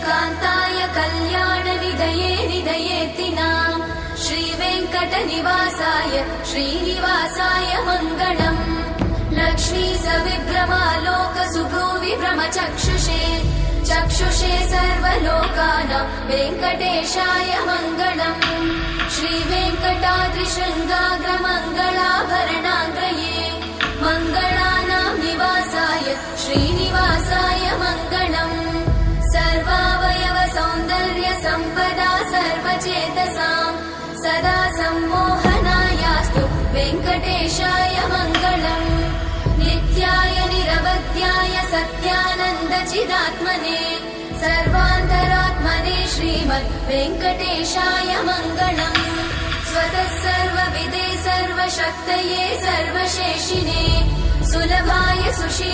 कान्ताय कल्याणनिधये निधयेतिनाम् श्रीवेङ्कटनिवासाय श्रीनिवासाय मङ्गलम् लक्ष्मी सविभ्रमालोकसुभ्रूविभ्रमचक्षुषे चक्षुषे सर्वलोकानां वेङ्कटेशाय मङ्गलम् श्रीवेङ्कटाद्रिशृङ्गाग्रमङ्गलाभरणाङ्गये मङ्गलानां निवासाय श्रीनिवासाय मङ्गलम् सर्वावयव सौन्दर्य सम्पदा सर्वचेतसां सदा सम्मोहनायास्तु वेङ्कटेशाय मङ्गलम् नित्याय निरवध्याय सत्यानन्दचिदात्मने सर्वान्तरात्मने श्रीमद् वेङ्कटेशाय मङ्गलम् स्वतः सर्वविदे सर्वशक्तये सर्वशेषिणे सुलभाय सुशीलाय